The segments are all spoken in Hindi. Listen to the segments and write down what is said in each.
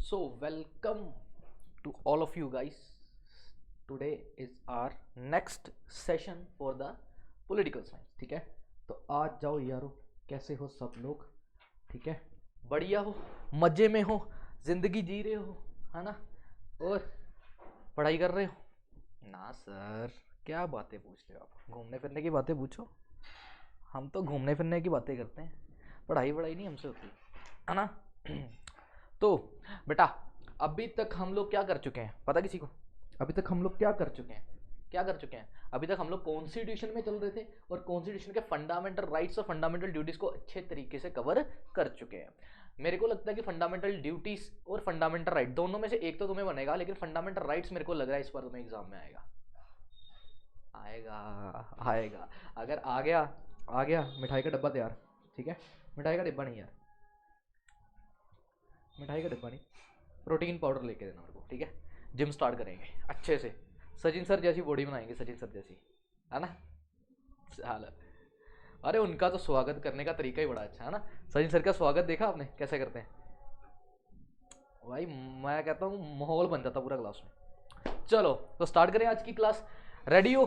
So welcome to all of you guys. Today is our next session for the political science. ठीक है, तो आज जाओ यारो, कैसे हो सब लोग? ठीक है, बढ़िया हो, मजे में हो, जिंदगी जी रहे हो, है ना? और पढ़ाई कर रहे हो ना? सर क्या बातें पूछ रहे हो आप? घूमने फिरने की बातें पूछो। हम तो घूमने फिरने की बातें करते हैं, पढ़ाई वढ़ाई नहीं हमसे होती, है ना? तो बेटा, अभी तक हम लोग क्या कर चुके हैं पता किसी को? अभी तक हम लोग क्या कर चुके हैं? अभी तक हम लोग कॉन्स्टिट्यूशन में चल रहे थे और कॉन्स्टिट्यूशन के फंडामेंटल राइट्स और फंडामेंटल ड्यूटीज को अच्छे तरीके से कवर कर चुके हैं। मेरे को लगता है कि फंडामेंटल ड्यूटीज और फंडामेंटल राइट दोनों में से एक तो तुम्हें बनेगा, लेकिन फंडामेंटल राइट्स मेरे को लग रहा है इस बार तुम्हें एग्जाम में आएगा। आएगा अगर आ गया मिठाई का डब्बा तैयार। ठीक है, मिठाई का डिब्बा नहीं यार, मिठाई का डिब्बा नहीं, प्रोटीन पाउडर लेके देना मेरे को। ठीक है, जिम स्टार्ट करेंगे अच्छे से, सचिन सर जैसी बॉडी बनाएंगे, सचिन सर जैसी, है ना? हाल, अरे उनका तो स्वागत करने का तरीका ही बड़ा अच्छा है ना। सचिन सर का स्वागत देखा आपने कैसे करते हैं भाई? मैं कहता हूँ माहौल बन जाता पूरा क्लास में। चलो तो स्टार्ट करें आज की क्लास। रेडी हो?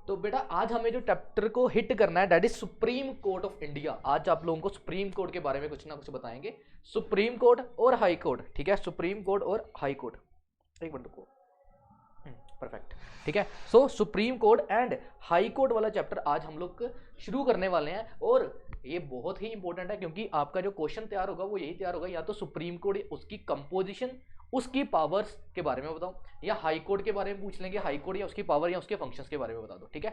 तो बेटा आज हमें जो चैप्टर को हिट करना है that is supreme court of India. आज आप लोगों को सुप्रीम कोर्ट के बारे में कुछ ना कुछ बताएंगे, सुप्रीम कोर्ट और हाई कोर्ट। ठीक है, सुप्रीम कोर्ट और हाई कोर्ट। एक मिनट रुको, परफेक्ट। ठीक है, so supreme court and high court वाला चैप्टर आज हम लोग शुरू करने वाले हैं और ये बहुत ही इंपॉर्टेंट है क्योंकि आपका जो क्वेश्चन तैयार होगा वो यही तैयार होगा, या तो सुप्रीम कोर्ट उसकी कंपोजिशन, उसकी पावर्स के बारे में बताओ, या हाई कोर्ट के बारे में पूछ लेंगे, हाई कोर्ट या उसकी पावर या उसके फंक्शंस के बारे में बता दो। ठीक है,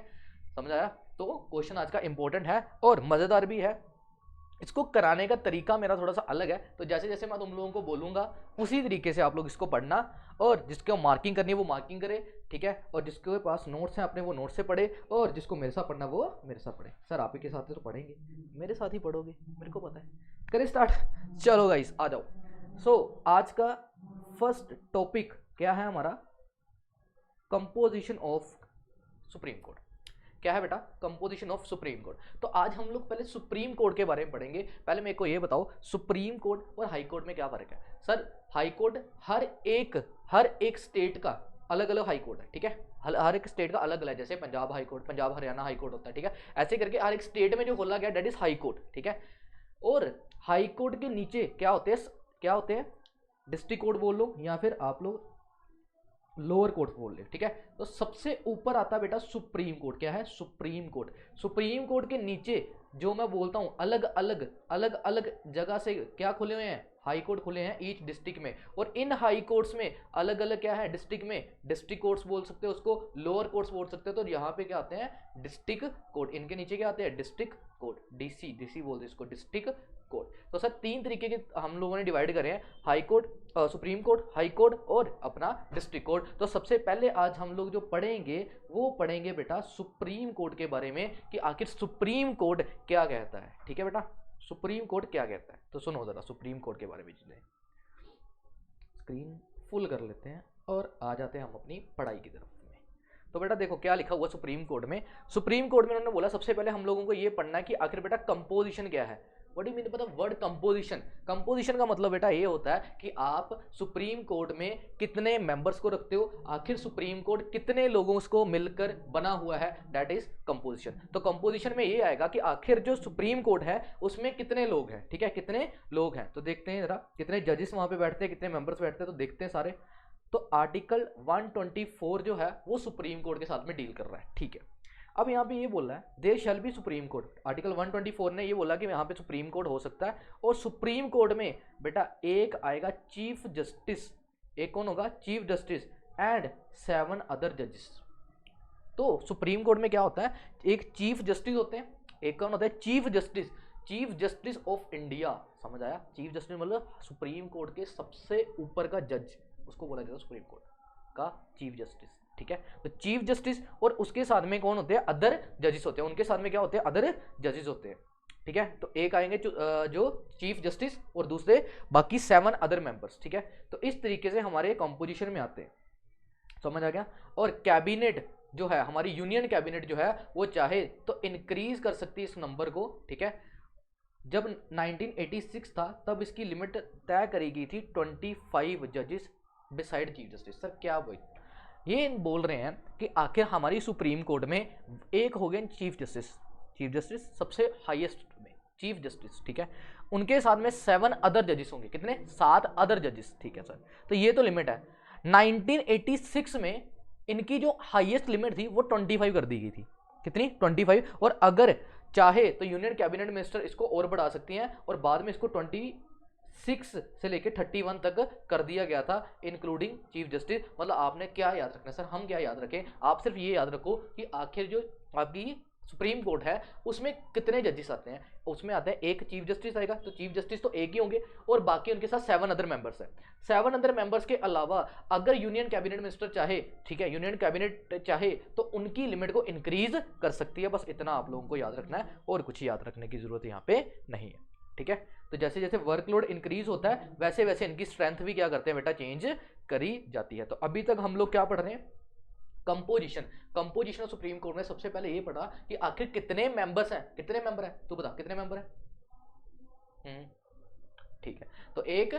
समझ आया? तो क्वेश्चन आज का इंपॉर्टेंट है और मजेदार भी है। इसको कराने का तरीका मेरा थोड़ा सा अलग है, तो जैसे जैसे मैं तुम लोगों को बोलूंगा उसी तरीके से आप लोग इसको पढ़ना, और जिसको मार्किंग करनी है वो मार्किंग करे। ठीक है, और जिसके पास नोट्स हैं अपने वो नोट्स से पढ़े, और जिसको मेरे साथ पढ़ना वो मेरे साथ पढ़े। सर आप ही के साथ तो पढ़ेंगे, मेरे साथ ही पढ़ोगे, मेरे को पता है। करें स्टार्ट? चलो गाइस आ जाओ। सो आज का फर्स्ट टॉपिक क्या है हमारा? Composition of supreme court. क्या है बेटा? Composition of supreme court. तो आज हम लोग पहले सुप्रीम कोर्ट के बारे में पढ़ेंगे। पहले मेरे को ये बताओ सुप्रीम कोर्ट और हाई कोर्ट में क्या फर्क है? सर हाई कोर्ट हर एक स्टेट का अलग अलग हाई कोर्ट है। ठीक है, हर एक स्टेट का अलग अलग है, जैसे Punjab high court, Punjab Haryana high court होता है। ठीक है, ऐसे करके हर एक स्टेट में जो खोला गया दैट इज हाई कोर्ट। ठीक है, और हाई कोर्ट के नीचे क्या होते हैं? डिस्ट्रिक्ट कोर्ट बोल लो या फिर आप लोग लोअर कोर्ट बोल रहे। ठीक है, तो सबसे ऊपर आता है बेटा सुप्रीम कोर्ट। क्या है? Supreme court. सुप्रीम कोर्ट के नीचे जो मैं बोलता हूं अलग अलग जगह से क्या खुले हुए हैं? हाई कोर्ट खुले हैं ईच डिस्ट्रिक्ट में, और इन हाई कोर्ट्स में अलग अलग क्या है? डिस्ट्रिक्ट में डिस्ट्रिक्ट कोर्ट्स बोल सकते हो उसको, लोअर कोर्ट्स बोल सकते हो। तो यहाँ पे क्या आते हैं? District court. इनके नीचे क्या आते हैं? डिस्ट्रिक्ट कोर्ट, डीसी बोलते हैं इसको, डिस्ट्रिक्ट कोर्ट। तो सर तीन तरीके के हम लोगों ने डिवाइड करे हैं, high court, supreme court, high court और अपना डिस्ट्रिक्ट कोर्ट। तो सबसे पहले आज हम लोग जो पढ़ेंगे वो पढ़ेंगे बेटा सुप्रीम कोर्ट के बारे में, कि आखिर सुप्रीम कोर्ट क्या कहता है। ठीक है बेटा, सुप्रीम कोर्ट क्या कहता है? तो सुनो जरा सुप्रीम कोर्ट के बारे में चीजें। स्क्रीन फुल कर लेते हैं और आ जाते हैं हम अपनी पढ़ाई की तरफ में। तो बेटा देखो क्या लिखा हुआ सुप्रीम कोर्ट में। सुप्रीम कोर्ट में उन्होंने बोला सबसे पहले हम लोगों को ये पढ़ना है कि आखिर बेटा कंपोजिशन क्या है। व्हाट डू मीन पता? Word composition. कंपोजिशन का मतलब बेटा ये होता है कि आप सुप्रीम कोर्ट में कितने मेंबर्स को रखते हो, आखिर सुप्रीम कोर्ट कितने लोगों को मिलकर बना हुआ है, दैट इज कंपोजिशन। तो कंपोजिशन में ये आएगा कि आखिर जो सुप्रीम कोर्ट है उसमें कितने लोग हैं। ठीक है, कितने लोग हैं? तो देखते हैं जरा कितने जजेस वहां पे बैठते हैं, कितने मेंबर्स बैठते हैं, तो देखते हैं सारे। तो आर्टिकल 124 जो है वो सुप्रीम कोर्ट के साथ में डील कर रहा है। ठीक है, अब यहाँ पे ये बोल रहा है there shall be Supreme Court. Article 124 ने ये बोला कि यहाँ पे सुप्रीम कोर्ट हो सकता है, और सुप्रीम कोर्ट में बेटा एक आएगा चीफ जस्टिस। एक कौन होगा? चीफ जस्टिस एंड 7 अदर जजेस। तो सुप्रीम कोर्ट में क्या होता है? एक चीफ जस्टिस होते हैं, एक कौन होता है? Chief justice, chief justice of India. समझ आया? चीफ जस्टिस मतलब सुप्रीम कोर्ट के सबसे ऊपर का जज, उसको बोला जाता है सुप्रीम कोर्ट का चीफ जस्टिस। ठीक है, तो चीफ जस्टिस और उसके साथ में कौन होते हैं? अदर जजेस होते हैं। उनके साथ में क्या होते हैं? अदर जजेस होते हैं। ठीक है, तो एक आएंगे जो चीफ जस्टिस और दूसरे बाकी 7 अदर मेंबर्स। ठीक है, तो इस तरीके से हमारे कंपोजिशन में आते हैं। समझ आ गया? और कैबिनेट जो है हमारी यूनियन कैबिनेट जो है वो चाहे तो इंक्रीज कर सकती है इस नंबर को। ठीक है, जब 1986 था तब इसकी लिमिट तय करी गई थी 25 जजेस बिसाइड चीफ जस्टिस। सर क्या बोल ये बोल रहे हैं कि आखिर हमारी सुप्रीम कोर्ट में एक हो गए चीफ जस्टिस, चीफ जस्टिस सबसे हाईएस्ट में चीफ जस्टिस, ठीक है, उनके साथ में 7 अदर जजेस होंगे। कितने? 7 अदर जजेस, ठीक है सर। तो ये तो लिमिट है। 1986 में इनकी जो हाईएस्ट लिमिट थी वो 25 कर दी गई थी। कितनी? 25। और अगर चाहे तो यूनियन कैबिनेट मिनिस्टर इसको और बढ़ा सकती हैं और बाद में इसको 26 से लेकर 31 तक कर दिया गया था, इंक्लूडिंग चीफ जस्टिस। मतलब आपने क्या याद रखना सर, हम क्या याद रखें, आप सिर्फ ये याद रखो कि आखिर जो आपकी सुप्रीम कोर्ट है उसमें कितने जजेस आते हैं। उसमें आता है एक चीफ जस्टिस आएगा, तो चीफ जस्टिस तो एक ही होंगे और बाकी उनके साथ 7 अदर मेंबर्स हैं। 7 अदर मेंबर्स के अलावा अगर यूनियन कैबिनेट मिनिस्टर चाहे, ठीक है, यूनियन कैबिनेट चाहे तो उनकी लिमिट को इंक्रीज कर सकती है। बस इतना आप लोगों को याद रखना है और कुछ याद रखने की जरूरत यहाँ पे नहीं है, ठीक है। तो जैसे जैसे वर्कलोड इंक्रीज होता है वैसे वैसे इनकी स्ट्रेंथ भी क्या करते हैं बेटा, चेंज करी जाती है। तो अभी तक हम लोग क्या पढ़ रहे हैं? Composition. Composition of supreme court में सबसे पहले ये पढ़ा कि आखिर कितने मेंबर्स हैं, कितने मेंबर हैं, तू बता कितने मेंबर हैं? ठीक है, तो एक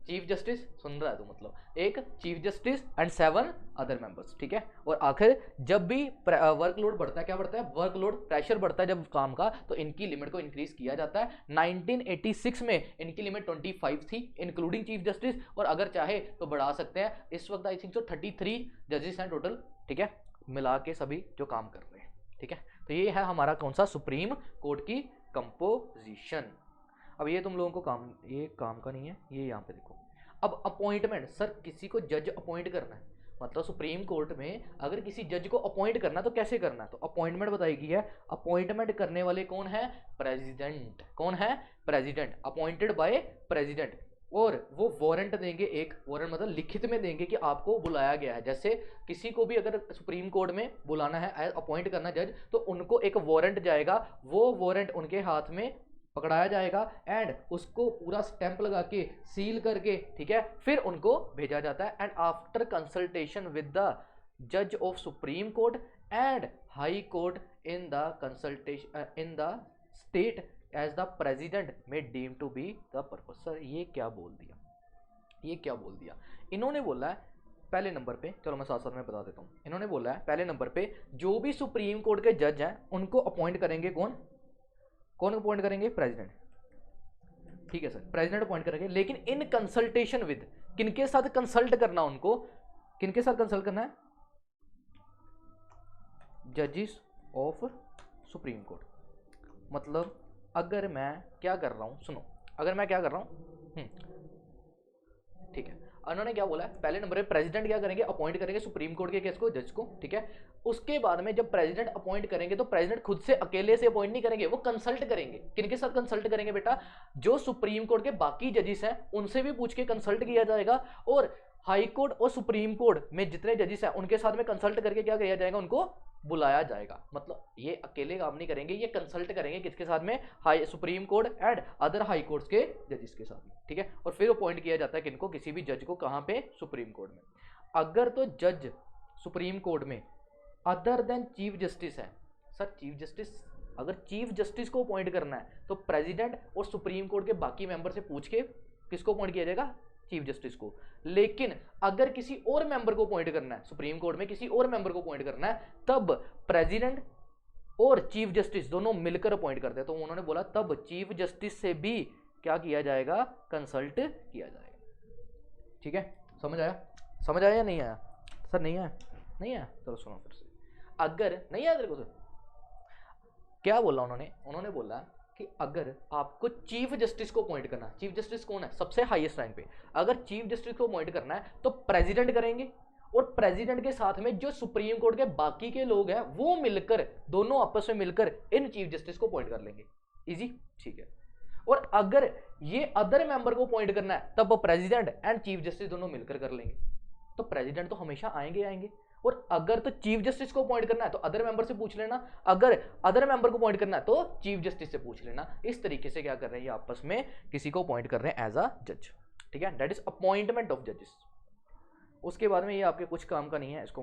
चीफ जस्टिस, सुन रहा है तो मतलब एक chief justice and 7 other members, ठीक है। और आखिर जब भी वर्कलोड बढ़ता है, क्या बढ़ता है? वर्कलोड, प्रेशर बढ़ता है जब काम का, तो इनकी लिमिट को इंक्रीज किया जाता है। 1986 में इनकी लिमिट 25 थी इंक्लूडिंग चीफ जस्टिस, और अगर चाहे तो बढ़ा सकते हैं। इस वक्त आई थिंक तो 33 जजेस हैं टोटल, ठीक है, मिला के सभी जो काम कर रहे हैं, ठीक है। तो ये है हमारा कौन सा? सुप्रीम कोर्ट की कंपोजिशन। अब ये तुम लोगों को काम, ये काम का नहीं है, ये यहाँ पे देखो। अब अपॉइंटमेंट, सर किसी को जज अपॉइंट करना है, मतलब सुप्रीम कोर्ट में अगर किसी जज को अपॉइंट करना है तो कैसे करना है? तो अपॉइंटमेंट बताई गई है। अपॉइंटमेंट करने वाले कौन है? प्रेसिडेंट। कौन है? President, appointed by president. और वो वारंट देंगे, एक वारंट मतलब लिखित में देंगे कि आपको बुलाया गया है। जैसे किसी को भी अगर सुप्रीम कोर्ट में बुलाना है, अपॉइंट करना जज, तो उनको एक वारंट जाएगा, वो वारंट उनके हाथ में पकड़ाया जाएगा एंड उसको पूरा स्टैंप लगा के सील करके, ठीक है, फिर उनको भेजा जाता है। And after consultation with the जज of supreme court and high court in the consultation in the state as the president may deem to be the purpose. Sir ये क्या बोल दिया, ये क्या बोल दिया? इन्होंने बोला है पहले नंबर पे, चलो मैं साथ साथ में बता देता हूँ। इन्होंने बोला है पहले नंबर पे जो भी सुप्रीम कोर्ट के जज हैं उनको अपॉइंट करेंगे कौन? कौन अपॉइंट करेंगे? प्रेसिडेंट, ठीक है सर, प्रेसिडेंट अपॉइंट करेंगे, लेकिन इन कंसल्टेशन विद, किनके साथ कंसल्ट करना उनको? किनके साथ कंसल्ट करना है? जजेस ऑफ सुप्रीम कोर्ट। मतलब अगर मैं क्या कर रहा हूं, सुनो, अगर मैं क्या कर रहा हूं, ठीक है, उन्होंने क्या बोला है? पहले नंबर पे प्रेसिडेंट क्या करेंगे? अपॉइंट करेंगे सुप्रीम कोर्ट के केस को, जज को, ठीक है। उसके बाद में जब प्रेसिडेंट अपॉइंट करेंगे तो प्रेसिडेंट खुद से अकेले से अपॉइंट नहीं करेंगे, वो कंसल्ट करेंगे। किनके साथ कंसल्ट करेंगे बेटा? जो सुप्रीम कोर्ट के बाकी जजेस हैं उनसे भी पूछ के कंसल्ट किया जाएगा, और हाई कोर्ट और सुप्रीम कोर्ट में जितने जजेस हैं उनके साथ में कंसल्ट करके क्या किया जाएगा? उनको बुलाया जाएगा। मतलब ये अकेले काम नहीं करेंगे, ये कंसल्ट करेंगे किसके साथ में? High supreme court and other high courts के जजेस के साथ में, ठीक है। और फिर अपॉइंट किया जाता है किनको? किसी भी जज को, कहां पे? सुप्रीम कोर्ट में। अगर तो जज सुप्रीम कोर्ट में अदर देन चीफ जस्टिस है, सर चीफ जस्टिस, अगर चीफ जस्टिस को अपॉइंट करना है तो प्रेसिडेंट और सुप्रीम कोर्ट के बाकी मेंबर से पूछ के किसको अपॉइंट किया जाएगा? चीफ जस्टिस को। लेकिन अगर किसी और मेंबर को अपॉइंट करना है, सुप्रीम कोर्ट में किसी और मेंबर को अपॉइंट करना है, तब प्रेसिडेंट और चीफ जस्टिस दोनों मिलकर अपॉइंट करते हैं। तो उन्होंने बोला तब चीफ जस्टिस से भी क्या किया जाएगा? कंसल्ट किया जाएगा, ठीक है। समझ आया? समझ आया या नहीं आया? सर नहीं आया? नहीं आया? चलो सुनो फिर से। अगर नहीं आया तेरे को, सर क्या बोला उन्होंने? उन्होंने बोला कि अगर आपको चीफ जस्टिस को अपॉइंट करना है, चीफ जस्टिस कौन है? सबसे हाईएस्ट रैंक पे। अगर चीफ जस्टिस को अपॉइंट करना है तो प्रेसिडेंट करेंगे, और प्रेसिडेंट के साथ में जो सुप्रीम कोर्ट के बाकी के लोग हैं वो मिलकर, दोनों आपस में मिलकर इन चीफ जस्टिस को अपॉइंट कर लेंगे। इजी, ठीक है। और अगर ये अदर मेंबर को अपॉइंट करना है तब प्रेसिडेंट एंड चीफ जस्टिस दोनों मिलकर कर लेंगे। तो प्रेसिडेंट तो हमेशा आएंगे आएंगे, और अगर तो चीफ जस्टिस को अपॉइंट करना है तो अदर मेंबर से पूछ लेना, अगर अदर मेंबर को अपॉइंट करना है तो चीफ जस्टिस से पूछ लेना। इस तरीके से क्या कर रहे हैं? ये आपस में किसी को अपॉइंट कर रहे हैं एज अ जज, ठीक है। दैट इज अपॉइंटमेंट ऑफ जजेस। उसके बाद में ये आपके कुछ काम का नहीं है, इसको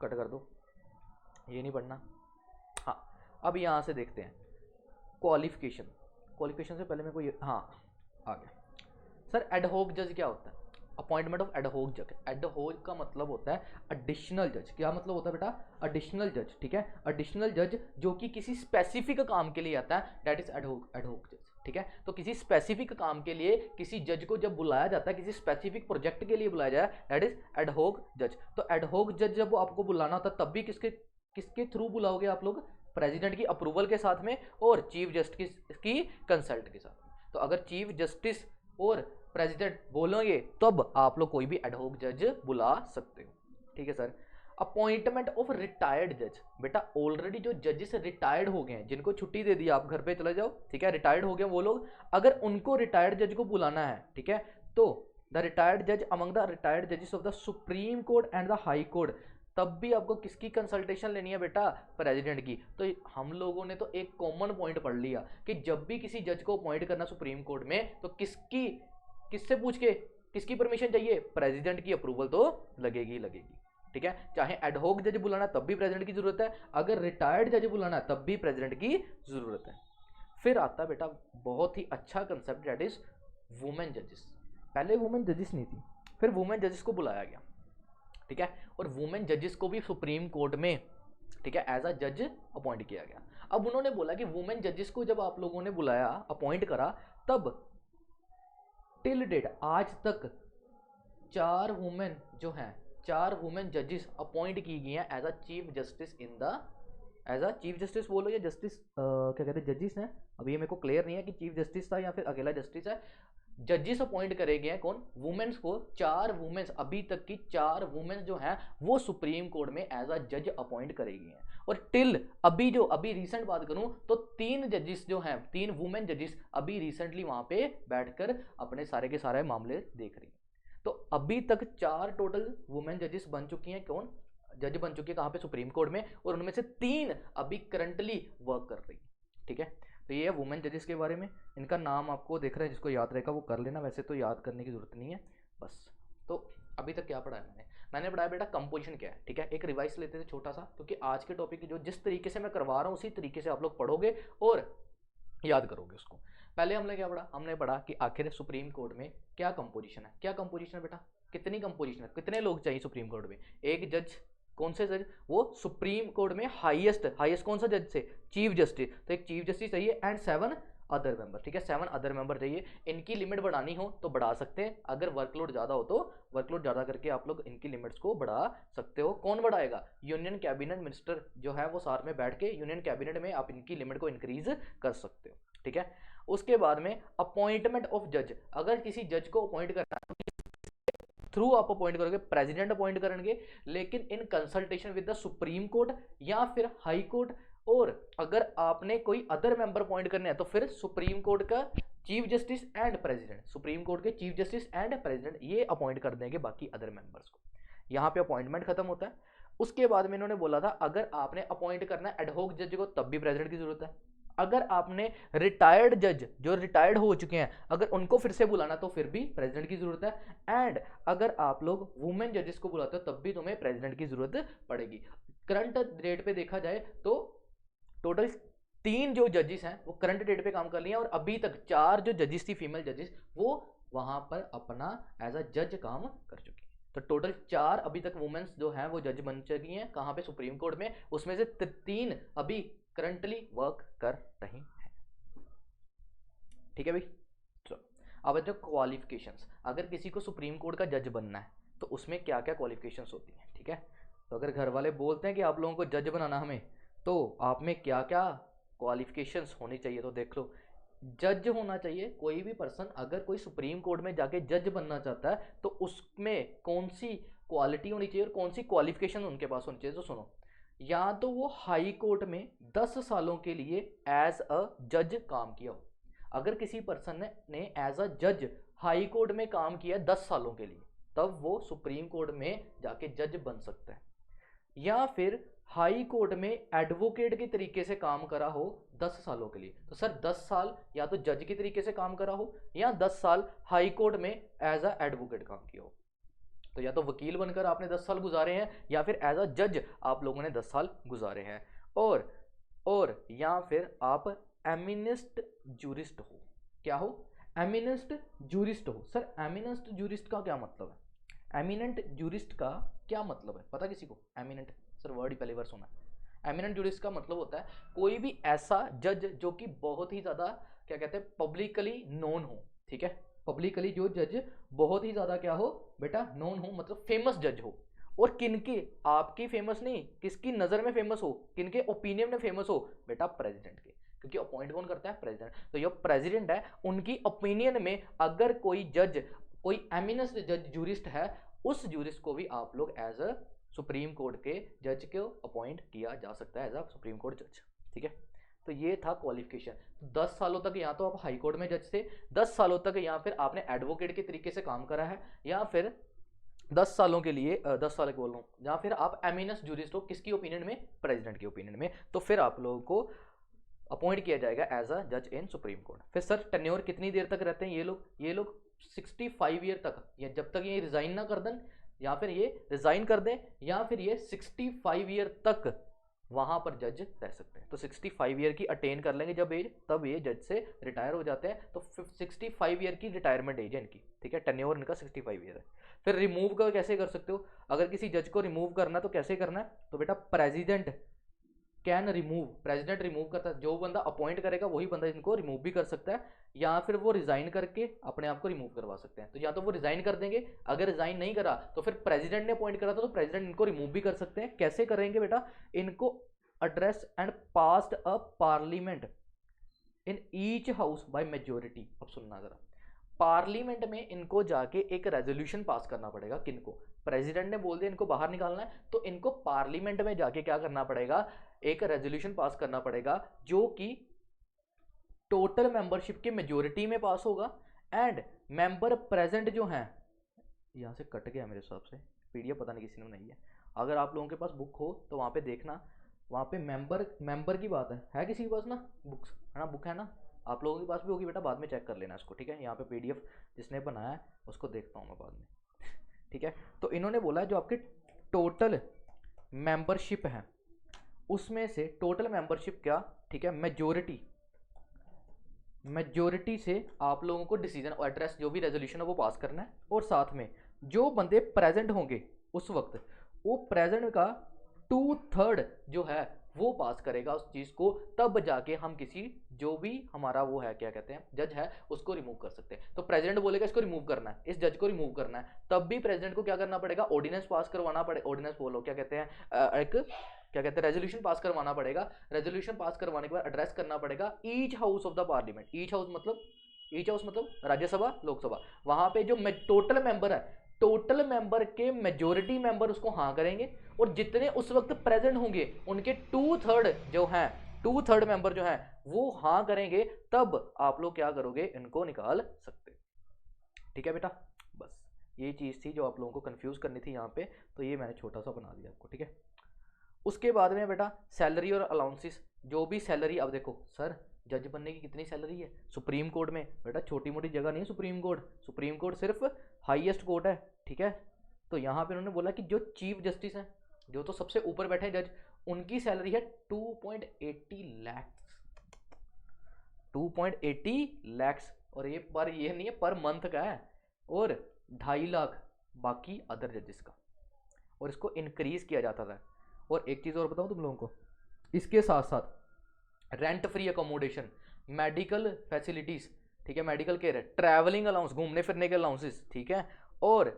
कट कर दो, ये नहीं पढ़ना। हाँ, अब यहां से देखते हैं क्वालिफिकेशन। क्वालिफिकेशन से पहले मेरे को ये, हाँ आ गया सर। एडहोक जज क्या होता है? अपॉइंटमेंट ऑफ एडहोक जज। एडहोक का मतलब होता है एडिशनल जज। क्या मतलब होता है बेटा? एडिशनल जज, ठीक है। एडिशनल जज जो कि किसी स्पेसिफिक काम के लिए आता है, दैट इज एडहोक जज, ठीक है। तो किसी स्पेसिफिक काम के लिए किसी जज को जब बुलाया जाता है, किसी स्पेसिफिक प्रोजेक्ट के लिए बुलाया जाए, दैट इज एडहोक जज। तो एडहोक जज जब आपको बुलाना होता है तब भी किसके किसके थ्रू बुलाओगे आप लोग? प्रेसिडेंट की अप्रूवल के साथ में और चीफ जस्टिस की कंसल्ट के साथ में। तो अगर चीफ जस्टिस और प्रेसिडेंट बोलोगे तब आप लोग कोई भी एडहोक जज बुला सकते हो, ठीक है सर। अपॉइंटमेंट ऑफ रिटायर्ड जज। बेटा ऑलरेडी जो जजेस रिटायर्ड हो गए हैं, जिनको छुट्टी दे दी, आप घर पे चले जाओ, ठीक है, रिटायर्ड हो गए वो लोग, अगर उनको रिटायर्ड जज को बुलाना है, ठीक है, तो द रिटायर्ड जज अमंग द रिटायर्ड जजेस of the supreme court and the high court, तब भी आपको किसकी कंसल्टेशन लेनी है बेटा? प्रेसिडेंट की। तो हम लोगों ने तो एक कॉमन पॉइंट पढ़ लिया कि जब भी किसी जज को अपॉइंट करना सुप्रीम कोर्ट में, तो किससे पूछ के, किसकी परमिशन चाहिए? प्रेसिडेंट की अप्रूवल तो लगेगी लगेगी, ठीक है। चाहे एडहोक जज बुलाना तब भी प्रेसिडेंट की जरूरत है, अगर रिटायर्ड जज बुलाना तब भी प्रेसिडेंट की जरूरत है। फिर आता है बेटा बहुत ही अच्छा कंसेप्ट, दैट इज वुमेन जजेस। पहले वुमेन जजेस नहीं थी, फिर वुमेन जजेस को बुलाया गया, ठीक है। और वुमेन जजेस को भी सुप्रीम कोर्ट में, ठीक है, एज अ जज अपॉइंट किया गया। अब उन्होंने बोला कि वुमेन जजेस को जब आप लोगों ने बुलाया, अपॉइंट करा, तब टिल डेट आज तक 4 वुमेन जो हैं, 4 वुमेन जजेस अपॉइंट की गई हैं as a chief justice in the, as a chief justice बोलो या जस्टिस क्या कहते हैं, जजेस हैं। अभी ये मेरे को क्लियर नहीं है कि चीफ जस्टिस था या फिर अकेला जस्टिस है। जजेस अपॉइंट करे गए हैं कौन? वुमेन्स को। 4 वुमेन्स, अभी तक की 4 वुमेन्स जो हैं वो सुप्रीम कोर्ट में एज अ जज अपॉइंट करे गई हैं। और टिल अभी रिसेंट बात करूं तो 3 जजेस जो हैं, 3 वुमेन जजेस अभी रिसेंटली वहां पे बैठकर अपने सारे के सारे मामले देख रही हैं। तो अभी तक 4 टोटल वुमेन जजेस बन चुकी हैं, कौन जज बन चुकी है कहां पे? सुप्रीम कोर्ट में। और उनमें से 3 अभी करंटली वर्क कर रही, ठीक है। तो ये है वुमेन जजेस के बारे में। इनका नाम आपको देख रहे हैं, जिसको याद रहेगा वो कर लेना, वैसे तो याद करने की जरूरत नहीं है बस। तो अभी तक क्या पढ़ा है मैंने पढ़ाया बेटा कंपोजिशन क्या है, ठीक है। एक रिवाइज लेते थे छोटा सा, क्योंकि आज के टॉपिक जो जिस तरीके से मैं करवा रहा हूँ उसी तरीके से आप लोग पढ़ोगे और याद करोगे उसको। पहले हमने क्या पढ़ा? हमने पढ़ा कि आखिर सुप्रीम कोर्ट में क्या कंपोजिशन है। क्या कंपोजिशन है बेटा? कितनी कंपोजिशन है, कितने लोग चाहिए सुप्रीम कोर्ट में? एक जज। कौन से जज? वो सुप्रीम कोर्ट में हाईएस्ट कौन सा जज से? Chief justice. तो एक चीफ जस्टिस चाहिए एंड 7 अदर मेंबर, ठीक है, 7 अदर मेंबर चाहिए। इनकी लिमिट बढ़ानी हो तो बढ़ा सकते हैं, अगर वर्कलोड ज़्यादा हो तो वर्कलोड ज़्यादा करके आप लोग इनकी लिमिट्स को बढ़ा सकते हो। कौन बढ़ाएगा? यूनियन कैबिनेट मिनिस्टर जो है वो साथ में बैठ के यूनियन कैबिनेट में आप इनकी लिमिट को इंक्रीज कर सकते हो, ठीक है। उसके बाद में अपॉइंटमेंट ऑफ जज। अगर किसी जज को अपॉइंट करना है थ्रू आप अपॉइंट करोगे, प्रेसिडेंट अपॉइंट करेंगे, लेकिन in consultation with the supreme court या फिर हाई कोर्ट। और अगर आपने कोई अदर मेंबर अपॉइंट करने हैं तो फिर सुप्रीम कोर्ट का chief justice and president, supreme court के चीफ जस्टिस एंड प्रेसिडेंट ये अपॉइंट कर देंगे बाकी अदर मेंबर्स को। यहाँ पे अपॉइंटमेंट खत्म होता है। उसके बाद में इन्होंने बोला था अगर आपने अपॉइंट करना है एडहोक जज को तब भी प्रेसिडेंट की जरूरत है। अगर आपने रिटायर्ड जज जो रिटायर्ड हो चुके हैं अगर उनको फिर से बुलाना तो फिर भी प्रेसिडेंट की जरूरत है। एंड अगर आप लोग वुमेन जजेस को बुलाते हो तब भी तुम्हें प्रेसिडेंट की जरूरत पड़ेगी। करंट डेट पे देखा जाए तो टोटल 3 जो जजेस हैं वो करंट डेट पे काम कर लिए हैं, और अभी तक 4 जो जजेस थी फीमेल जजेस वो वहां पर अपना एज अ जज काम कर चुकी हैं। तो टोटल 4 अभी तक वुमेन्स जो हैं वो जज बन चुकी हैं कहाँ पे? सुप्रीम कोर्ट में। उसमें से 3 अभी करंटली वर्क कर रही हैं, ठीक है भाई। चलो अब जो क्वालिफिकेशंस, अगर किसी को सुप्रीम कोर्ट का जज बनना है तो उसमें क्या क्या क्वालिफिकेशंस होती हैं, ठीक है। तो अगर घर वाले बोलते हैं कि आप लोगों को जज बनाना हमें, तो आप में क्या क्या क्वालिफिकेशंस होनी चाहिए, तो देख लो। जज होना चाहिए कोई भी पर्सन, अगर कोई सुप्रीम कोर्ट में जाके जज बनना चाहता है तो उसमें कौन सी क्वालिटी होनी चाहिए और कौन सी क्वालिफिकेशन उनके पास होनी चाहिए। तो सुनो, या तो वो हाई कोर्ट में 10 सालों के लिए एज अ जज काम किया हो। अगर किसी पर्सन ने एज अ जज हाई कोर्ट में काम किया 10 सालों के लिए, तब वो सुप्रीम कोर्ट में जाके जज बन सकता है। या फिर हाई कोर्ट में एडवोकेट के तरीके से काम करा हो 10 सालों के लिए। तो सर 10 साल या तो जज के तरीके से काम करा हो या 10 साल हाई कोर्ट में एज अ एडवोकेट काम किया हो। तो या तो वकील बनकर आपने 10 साल गुजारे हैं या फिर एज अ जज आप लोगों ने 10 साल गुजारे हैं। और या फिर आप एमिनेस्ट जूरिस्ट हो। क्या हो? एमिनेस्ट जूरिस्ट हो। सर एमिनेस्ट जूरिस्ट का क्या मतलब है? एमिनेंट जूरिस्ट का क्या मतलब है पता किसी को? एमिनेंट सर वर्ड ही पहली बार सुना। एमिनेंट जूरिस्ट का मतलब होता है कोई भी ऐसा जज जो कि बहुत ही ज्यादा क्या कहते हैं पब्लिकली नोन हो। ठीक है, पब्लिकली जो जज बहुत ही ज्यादा क्या हो बेटा नोन हो, मतलब फेमस जज हो। और किनके? आपकी फेमस नहीं, किसकी नजर में फेमस हो, किनके ओपिनियन में फेमस हो बेटा? प्रेसिडेंट के, क्योंकि अपॉइंट कौन करता है? प्रेसिडेंट। तो जो प्रेसिडेंट है उनकी ओपिनियन में अगर कोई जज, कोई एमिनेंट जज जूरिस्ट है, उस जूरिस्ट को भी आप लोग एज अ सुप्रीम कोर्ट के जज को अपॉइंट किया जा सकता है एज अ सुप्रीम कोर्ट जज। ठीक है, तो ये था क्वालिफिकेशन। 10 सालों तक या तो आप हाई कोर्ट में जज थे, 10 सालों तक या फिर आपने एडवोकेट के तरीके से काम करा है, या फिर 10 सालों के लिए 10 साल बोल रहा हूँ, या फिर आप एमिनेंस जूरिस्ट हो। किसकी ओपिनियन में? प्रेसिडेंट की ओपिनियन में। तो फिर आप लोगों को अपॉइंट किया जाएगा एज अ जज इन सुप्रीम कोर्ट। फिर सर टेन्योर कितनी देर तक रहते हैं ये लोग 65 ईयर तक, या जब तक ये रिजाइन ना कर दें, या फिर ये रिजाइन कर दें, या फिर ये 65 ईयर तक वहां पर जज रह सकते हैं। तो 65 ईयर की अटेन कर लेंगे जब एज, तब ये जज से रिटायर हो जाते हैं। तो 65 ईयर की रिटायरमेंट एज है इनकी। ठीक है, टेन्योर इनका 65 ईयर है। फिर रिमूव का कैसे कर सकते हो? अगर किसी जज को रिमूव करना है तो कैसे करना है? तो बेटा president can remove, president remove करता है। जो बंदा अपॉइंट करेगा वही बंदा इनको रिमूव भी कर सकता है, या फिर वो रिजाइन करके अपने आप को रिमूव करवा सकते हैं। तो या तो वो रिजाइन कर देंगे, अगर रिजाइन नहीं करा तो फिर प्रेसिडेंट ने अपॉइंट करा था तो प्रेसिडेंट इनको रिमूव भी कर सकते हैं। कैसे करेंगे बेटा? इनको address and passed a parliament in each house by majority. अब सुनना जरा, पार्लियामेंट में इनको जाके एक रेजोल्यूशन पास करना पड़ेगा। किनको? प्रेसिडेंट ने बोल दिया इनको बाहर निकालना है, तो इनको पार्लियामेंट में जाके क्या करना पड़ेगा? एक रेजोल्यूशन पास करना पड़ेगा जो कि टोटल मेंबरशिप की मेजोरिटी में पास होगा। एंड मेंबर प्रेजेंट जो हैं, यहां से कट गया मेरे हिसाब से, पीडीएफ पता नहीं किसी ने बनाई है। अगर आप लोगों के पास बुक हो तो वहां पे देखना, वहां पे मेंबर की बात है किसी के पास ना? बुक्स है ना? बुक है ना? आप लोगों के पास भी होगी बेटा, बाद में चेक कर लेना इसको। ठीक है, यहाँ पे पीडीएफ जिसने बनाया है उसको देखता हूँ मैं बाद में। ठीक है, तो इन्होंने बोला जो आपके टोटल मेंबरशिप है उसमें से टोटल मेंबरशिप क्या? ठीक है, मेजोरिटी से आप लोगों को डिसीजन और एड्रेस जो भी रेजोल्यूशन है वो पास करना है। और साथ में जो बंदे प्रेजेंट होंगे उस वक्त, वो प्रेजेंट का 2/3 जो है वो पास करेगा उस चीज को, तब जाके हम किसी जो भी हमारा वो है क्या कहते हैं जज है उसको रिमूव कर सकते हैं। तो प्रेसिडेंट बोलेगा इसको रिमूव करना है, इस जज को रिमूव करना है, तब भी प्रेसिडेंट को क्या करना पड़ेगा? ऑर्डिनेंस पास करवाना पड़ेगा। ऑर्डिनेंस बोलो क्या कहते हैं, एक क्या कहते हैं रेजोल्यूशन पास करवाना पड़ेगा। रेजोल्यूशन पास करवाने के बाद एड्रेस करना पड़ेगा each house of the parliament. Each house मतलब राज्यसभा लोकसभा। वहां पे जो टोटल मेंबर है, टोटल मेंबर के मेजोरिटी मेंबर उसको हाँ करेंगे, और जितने उस वक्त प्रेजेंट होंगे उनके 2/3 जो हैं, 2/3 मेंबर जो हैं वो हाँ करेंगे, तब आप लोग क्या करोगे? इनको निकाल सकते। ठीक है बेटा, बस ये चीज थी जो आप लोगों को कंफ्यूज करनी थी यहाँ पे, तो ये मैंने छोटा सा बना दिया आपको। ठीक है, उसके बाद में बेटा सैलरी और अलाउंसेस, जो भी सैलरी। अब देखो सर जज बनने की कितनी सैलरी है सुप्रीम कोर्ट में? बेटा छोटी मोटी जगह नहीं है सुप्रीम कोर्ट सिर्फ हाईएस्ट कोर्ट है। ठीक है, तो यहाँ पे उन्होंने बोला कि जो चीफ जस्टिस हैं, जो तो सबसे ऊपर बैठे हैं जज, उनकी सैलरी है 2.80 लैक्स। 2.80 लैक्स, और ये पर ये नहीं है, पर मंथ का है। और 2.5 लाख बाकी अदर जजेस का, और इसको इंक्रीज किया जाता था। और एक चीज़ और बताऊं तुम लोगों को, इसके साथ साथ rent free accommodation, medical facilities, ठीक है, मेडिकल केयर, ट्रैवलिंग अलाउंस, घूमने फिरने के अलाउंसेस, ठीक है, और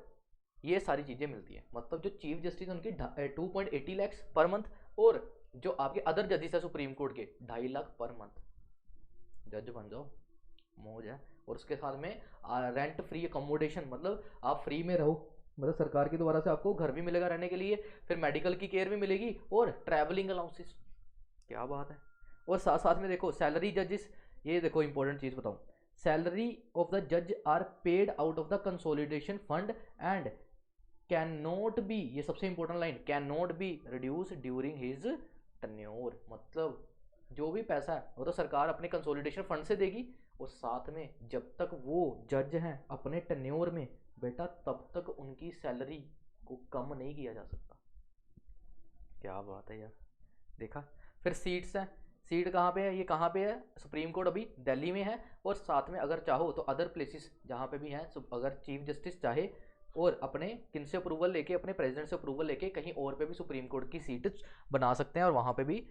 ये सारी चीज़ें मिलती हैं। मतलब जो चीफ जस्टिस उनकी 2.80 लैक्स पर मंथ, और जो आपके अदर जजेस है सुप्रीम कोर्ट के 2.5 लाख पर मंथ। जज बन जाओ, मौज है। और उसके साथ में रेंट फ्री अकोमोडेशन, मतलब आप फ्री में रहो, मतलब सरकार के द्वारा से आपको घर भी मिलेगा रहने के लिए, फिर मेडिकल की केयर भी मिलेगी, और ट्रैवलिंग अलाउंसेस। क्या बात है। और साथ साथ में देखो सैलरी जजेस, ये देखो इंपॉर्टेंट चीज बताऊं, सैलरी ऑफ द जज are paid out of the consolidation fund and can not be, ये सबसे important line, can not be reduce during his tenure. मतलब जो भी पैसा है वो तो सरकार अपने कंसोलिडेशन फंड से देगी, और साथ में जब तक वो जज हैं अपने टेन्योर में बेटा, तब तक उनकी सैलरी को कम नहीं किया जा सकता। क्या बात है यार, देखा। फिर सीट्स हैं, सीट कहाँ पे है, ये कहाँ पे है, सुप्रीम कोर्ट अभी दिल्ली में है, और साथ में अगर चाहो तो अदर प्लेसेस जहाँ पे भी हैं, अगर चीफ जस्टिस चाहे और अपने किन से अप्रूवल लेके, अपने प्रेसिडेंट से अप्रूवल लेके कहीं और पे भी सुप्रीम कोर्ट की सीट बना सकते हैं और वहाँ पे भी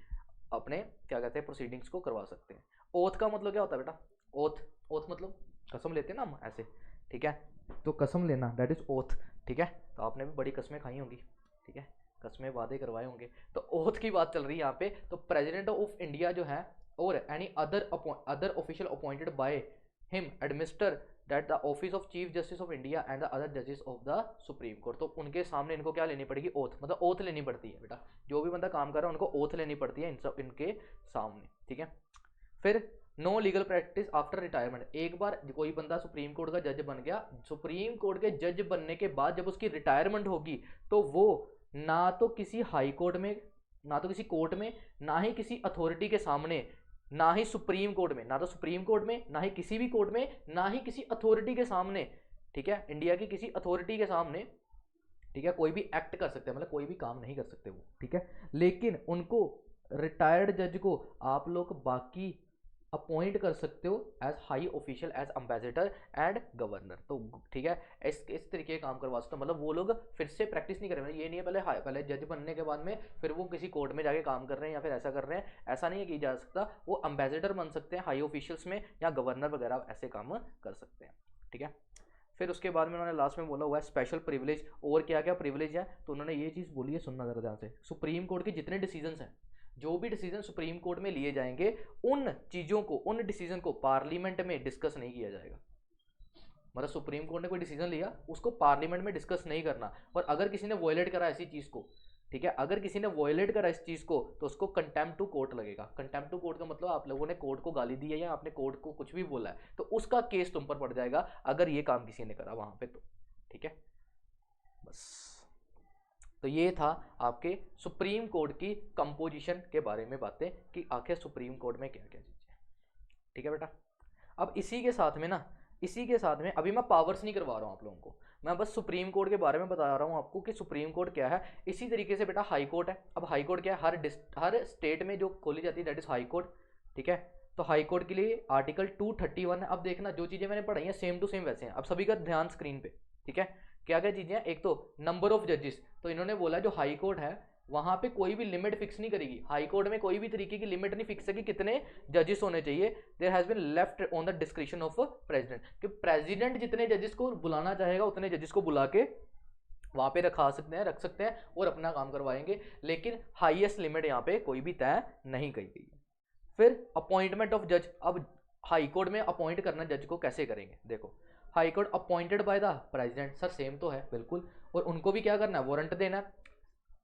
अपने क्या कहते हैं प्रोसीडिंग्स को करवा सकते हैं। ओथ का मतलब क्या होता है बेटा, ओथ, ओथ मतलब कसम लेते हैं ना हम ऐसे, ठीक है, तो कसम लेना दैट इज ओथ, ठीक है, तो आपने भी बड़ी कसमें खाई होंगी, ठीक है, कसमें वादे करवाए होंगे, तो ओथ की बात चल रही है यहाँ पे। तो प्रेसिडेंट ऑफ इंडिया जो है और any other official appointed by him administer that the office of chief justice of India and the other जजेस ऑफ द सुप्रीम कोर्ट। तो उनके सामने इनको क्या लेनी पड़ेगी, ओथ, मतलब ओथ लेनी पड़ती है बेटा, जो भी बंदा काम कर रहा है उनको ओथ लेनी पड़ती है इनके सामने, ठीक है। फिर no legal practice after retirement, एक बार कोई बंदा सुप्रीम कोर्ट का जज बन गया, सुप्रीम कोर्ट के जज बनने के बाद जब उसकी रिटायरमेंट होगी तो वो ना तो किसी हाई कोर्ट में, ना तो किसी कोर्ट में, ना ही किसी अथॉरिटी के सामने, ना ही सुप्रीम कोर्ट में, ना तो सुप्रीम कोर्ट में, ना ही किसी भी कोर्ट में, ना ही किसी अथॉरिटी के सामने, ठीक है, इंडिया की किसी अथॉरिटी के सामने, ठीक है, कोई भी एक्ट कर सकते हैं, मतलब कोई भी काम नहीं कर सकते वो, ठीक है। लेकिन उनको रिटायर्ड जज को आप लोग बाकी अपॉइंट कर सकते हो as high official, as ambassador and governor, तो ठीक है, इस तरीके का काम करवा सकते हो, मतलब वो लोग फिर से प्रैक्टिस नहीं करेंगे, ये नहीं है पहले जज बनने के बाद में फिर वो किसी कोर्ट में जाके काम कर रहे हैं या फिर ऐसा कर रहे हैं, ऐसा नहीं है कि जा सकता, वो अम्बेसडर बन सकते हैं हाई ऑफिशियल्स में या गवर्नर वगैरह ऐसे काम कर सकते हैं, ठीक है। फिर उसके बाद में उन्होंने लास्ट में बोला हुआ है स्पेशल प्रिविलेज, और क्या क्या प्रिविलेज है, तो उन्होंने ये चीज़ बोली है, सुनना जरा ध्यान से, सुप्रीम कोर्ट के जितने डिसीजंस हैं, जो भी डिसीजन सुप्रीम कोर्ट में लिए जाएंगे, उन चीज़ों को, उन डिसीजन को पार्लियामेंट में डिस्कस नहीं किया जाएगा, मतलब सुप्रीम कोर्ट ने कोई डिसीजन लिया उसको पार्लियामेंट में डिस्कस नहीं करना, और अगर किसी ने वॉयलेट करा ऐसी चीज़ को, ठीक है, अगर किसी ने वॉयलेट करा इस चीज़ को तो उसको कंटेम्प्ट टू कोर्ट लगेगा। कंटेम्प्ट टू कोर्ट का मतलब आप लोगों ने कोर्ट को गाली दी है या आपने कोर्ट को कुछ भी बोला है तो उसका केस तुम पर पड़ जाएगा अगर ये काम किसी ने करा वहां पे, तो ठीक है। बस, तो ये था आपके सुप्रीम कोर्ट की कंपोजिशन के बारे में बातें कि आखिर सुप्रीम कोर्ट में क्या क्या चीज़ें, ठीक है बेटा। अब इसी के साथ में ना, इसी के साथ में अभी मैं पावर्स नहीं करवा रहा हूँ आप लोगों को, मैं बस सुप्रीम कोर्ट के बारे में बता रहा हूँ आपको कि सुप्रीम कोर्ट क्या है। इसी तरीके से बेटा हाई कोर्ट है। अब हाई कोर्ट क्या है, हर स्टेट में जो खोली जाती है दैट इज हाई कोर्ट, ठीक है। तो हाई कोर्ट के लिए आर्टिकल 231 है। अब देखना जो चीज़ें मैंने पढ़ाई हैं सेम टू सेम वैसे हैं। अब सभी का ध्यान स्क्रीन पे, ठीक है। क्या क्या चीज़ें हैं, एक तो नंबर ऑफ जजेस, तो इन्होंने बोला जो हाई कोर्ट है वहां पे कोई भी लिमिट फिक्स नहीं करेगी, हाई कोर्ट में कोई भी तरीके की लिमिट नहीं फिक्स है कि कितने जजेस होने चाहिए। There has been left on the description of president, कि प्रेसिडेंट जितने जजेस को बुलाना चाहेगा उतने जजेस को बुला के वहां पे रख सकते हैं और अपना काम करवाएंगे, लेकिन हाईएस्ट लिमिट यहाँ पे कोई भी तय नहीं की गई है। फिर अपॉइंटमेंट ऑफ जज, अब हाई कोर्ट में अपॉइंट करना जज को कैसे करेंगे, देखो high court appointed by the president, sir same तो है बिल्कुल, और उनको भी क्या करना है, वारंट देना है,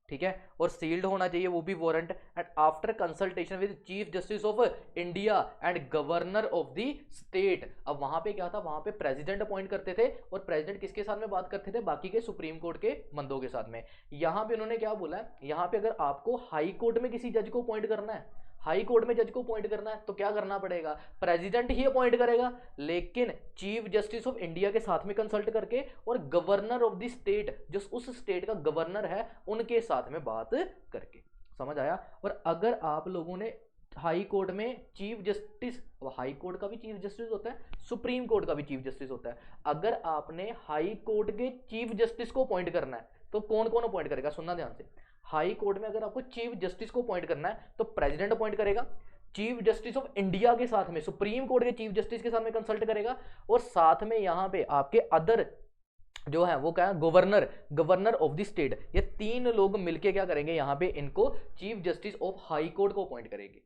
ठीक है, और सील्ड होना चाहिए वो भी warrant, and after consultation with chief justice of India and governor of the state. अब वहां पे क्या था, वहां पे प्रेसिडेंट अपॉइंट करते थे और प्रेसिडेंट किसके साथ में बात करते थे, बाकी के सुप्रीम कोर्ट के बंदों के साथ में। यहां पे उन्होंने क्या बोला है, यहां पे अगर आपको हाई कोर्ट में किसी जज को अपॉइंट करना है, हाई कोर्ट में जज को अपॉइंट करना है तो क्या करना पड़ेगा, प्रेसिडेंट ही अपॉइंट करेगा, लेकिन चीफ जस्टिस ऑफ इंडिया के साथ में कंसल्ट करके और गवर्नर ऑफ द स्टेट, जो उस स्टेट का गवर्नर है उनके साथ में बात करके, समझ आया। और अगर आप लोगों ने हाई कोर्ट में चीफ जस्टिस, हाई कोर्ट का भी चीफ जस्टिस होता है, सुप्रीम कोर्ट का भी चीफ जस्टिस होता है, अगर आपने हाई कोर्ट के चीफ जस्टिस को अपॉइंट करना है तो कौन कौन अपॉइंट करेगा, सुनना ध्यान से। हाई कोर्ट में अगर आपको चीफ जस्टिस को अपॉइंट करना है तो प्रेसिडेंट अपॉइंट करेगा, चीफ जस्टिस ऑफ इंडिया के साथ में सुप्रीम कोर्ट के चीफ जस्टिस के साथ में कंसल्ट करेगा, और साथ में यहां पे आपके अदर जो है वो क्या है, गवर्नर ऑफ द स्टेट, ये तीन लोग मिलके क्या करेंगे, यहां पे इनको chief justice of high court को अपॉइंट करेंगे।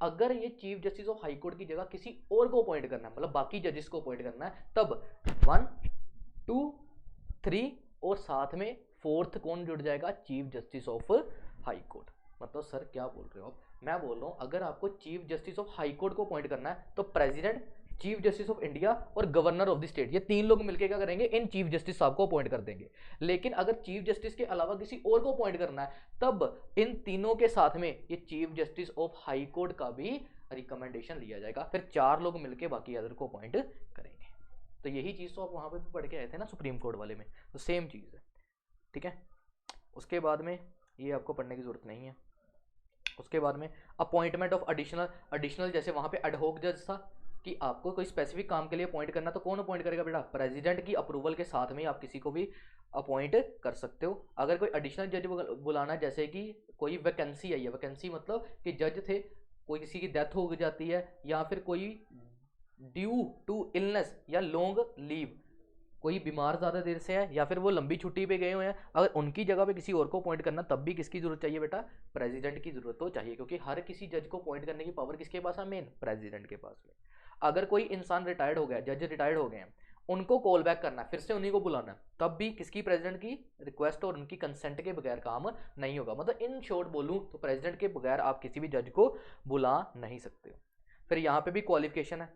अगर ये chief justice of high court की जगह किसी और को अपॉइंट करना है, मतलब बाकी जजेस को अपॉइंट करना है, तब 1 2 3 और साथ में फोर्थ कौन जुड़ जाएगा, chief justice of high court. मतलब सर क्या बोल रहे हो आप, मैं बोल रहा हूं अगर आपको chief justice of high court को अपॉइंट करना है तो president, chief justice of India और गवर्नर ऑफ द स्टेट, ये तीन लोग मिलकर क्या करेंगे, इन चीफ जस्टिस साहब को अपॉइंट कर देंगे। लेकिन अगर चीफ जस्टिस के अलावा किसी और को अपॉइंट करना है तब इन तीनों के साथ में ये chief justice of high court का भी रिकमेंडेशन लिया जाएगा, फिर 4 लोग मिलकर बाकी अदर को अपॉइंट करेंगे। तो यही चीज़ तो आप वहां पर पढ़ के आए थे ना सुप्रीम कोर्ट वाले में, तो सेम चीज़ है, ठीक है। उसके बाद में ये आपको पढ़ने की जरूरत नहीं है। उसके बाद में अपॉइंटमेंट ऑफ एडिशनल जैसे वहाँ पे एडहोक जज था कि आपको कोई स्पेसिफिक काम के लिए अपॉइंट करना, तो कौन अपॉइंट करेगा बेटा? प्रेसिडेंट की अप्रूवल के साथ में ही आप किसी को भी अपॉइंट कर सकते हो। अगर कोई एडिशनल जज बुलाना, जैसे कि कोई वैकेंसी आई है, वैकेंसी मतलब कि जज थे, कोई किसी की डेथ हो जाती है, या फिर कोई ड्यू टू इलनेस या लॉन्ग लीव, कोई बीमार ज़्यादा देर से है या फिर वो लंबी छुट्टी पे गए हुए हैं, अगर उनकी जगह पे किसी और को अपॉइंट करना, तब भी किसकी जरूरत चाहिए बेटा? प्रेसिडेंट की जरूरत तो चाहिए, क्योंकि हर किसी जज को अपॉइंट करने की पावर किसके पास है? मेन प्रेसिडेंट के पास में। अगर कोई इंसान रिटायर्ड हो गया, जज रिटायर्ड हो गए हैं, उनको कॉल बैक करना, फिर से उन्हीं को बुलाना, तब भी किसकी? प्रेसिडेंट की रिक्वेस्ट और उनकी कंसेंट के बगैर काम नहीं होगा। मतलब इन शॉर्ट बोलूं तो प्रेसिडेंट के बगैर आप किसी भी जज को बुला नहीं सकते हो। फिर यहाँ पे भी क्वालिफिकेशन है,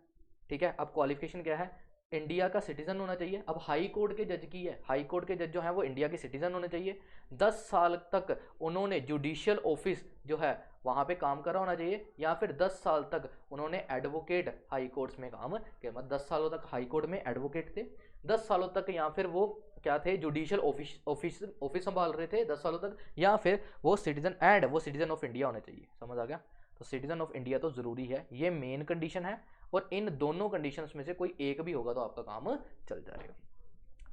ठीक है। अब क्वालिफिकेशन क्या है? इंडिया का सिटीजन होना चाहिए। अब हाई कोर्ट के जज की है, हाई कोर्ट के जज जो है वो इंडिया के सिटीजन होने चाहिए। 10 साल तक उन्होंने जुडिशियल ऑफिस जो है वहाँ पे काम करा होना चाहिए, या फिर 10 साल तक उन्होंने एडवोकेट हाई कोर्ट्स में काम किया। मतलब 10 सालों तक हाई कोर्ट में एडवोकेट थे, 10 सालों तक या फिर वो क्या थे? जुडिशियल ऑफिस संभाल रहे थे 10 सालों तक, या फिर वो सिटीजन, एंड वो सिटीजन ऑफ इंडिया होने चाहिए। समझ आ गया? तो सिटीजन ऑफ इंडिया तो ज़रूरी है, ये मेन कंडीशन है, और इन दोनों कंडीशंस में से कोई एक भी होगा तो आपका काम चल जाएगा।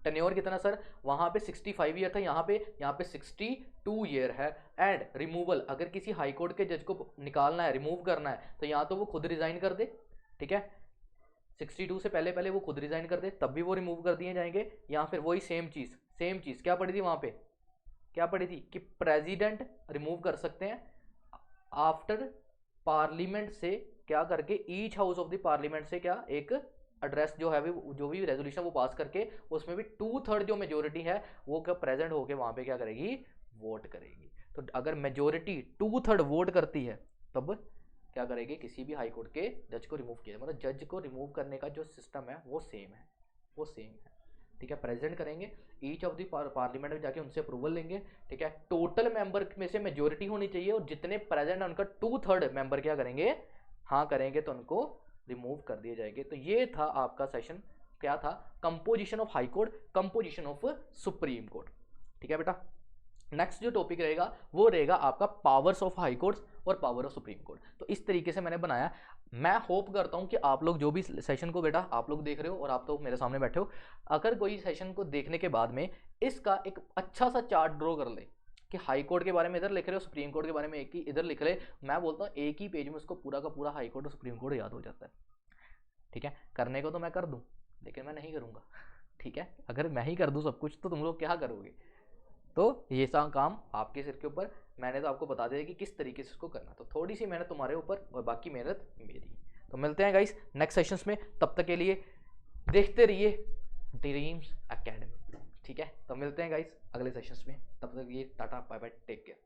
टेन्योर कितना सर? वहाँ पे 65 ईयर था, यहाँ पे 62 ईयर है। एंड रिमूवल, अगर किसी हाई कोर्ट के जज को निकालना है, रिमूव करना है, तो यहाँ तो वो खुद रिजाइन कर दे, ठीक है, 62 से पहले पहले वो खुद रिजाइन कर दे, तब भी वो रिमूव कर दिए जाएंगे। या फिर वही सेम चीज़ क्या पड़ी थी वहाँ पे? क्या पड़ी थी कि प्रेसिडेंट रिमूव कर सकते हैं आफ्टर पार्लियामेंट से क्या करके, each house of the parliament से क्या एक एड्रेस जो है जो भी रेजोल्यूशन वो पास करके, उसमें भी 2/3 जो मेजोरिटी है वो क्या प्रेजेंट होके वहाँ पे क्या करेगी? वोट करेगी। तो अगर मेजोरिटी 2/3 वोट करती है, तब क्या करेगी? किसी भी हाई कोर्ट के जज को रिमूव किया। मतलब जज को रिमूव करने का जो सिस्टम है वो सेम है, ठीक है। प्रेजेंट करेंगे, ईच ऑफ द पार्लियामेंट में जाके उनसे अप्रूवल लेंगे, ठीक है। टोटल मेंबर में से मेजोरिटी होनी चाहिए, और जितने प्रेजेंट है उनका 2/3 मेंबर क्या करेंगे? हाँ करेंगे, तो उनको रिमूव कर दिए जाएंगे। तो ये था आपका सेशन, क्या था? Composition of high court, composition of supreme court, ठीक है बेटा। नेक्स्ट जो टॉपिक रहेगा वो रहेगा आपका पावर्स ऑफ हाई कोर्ट्स और पावर ऑफ सुप्रीम कोर्ट। तो इस तरीके से मैंने बनाया। मैं होप करता हूं कि आप लोग जो भी सेशन को बेटा आप लोग देख रहे हो, और आप तो मेरे सामने बैठे हो, अगर कोई सेशन को देखने के बाद में इसका एक अच्छा सा चार्ट ड्रॉ कर ले कि हाई कोर्ट के बारे में इधर लिख रहे हो, सुप्रीम कोर्ट के बारे में एक ही इधर लिख रहे, मैं बोलता हूँ एक ही पेज में उसको पूरा का पूरा हाई कोर्ट और सुप्रीम कोर्ट याद हो जाता है, ठीक है। करने को तो मैं कर दूँ, लेकिन मैं नहीं करूँगा, ठीक है। अगर मैं ही कर दूँ सब कुछ तो तुम लोग क्या करोगे? तो ये सा काम आपके सिर के ऊपर, मैंने तो आपको बता दिया कि किस तरीके से इसको करना, तो थोड़ी सी मेहनत तुम्हारे ऊपर और बाकी मेहनत मेरी। तो मिलते हैं गाइस नेक्स्ट सेशंस में, तब तक के लिए देखते रहिए ड्रीम्स एकेडमी, ठीक है। तो मिलते हैं गाइस अगले सेशंस में, तब तक ये ta-ta bye bye, take care.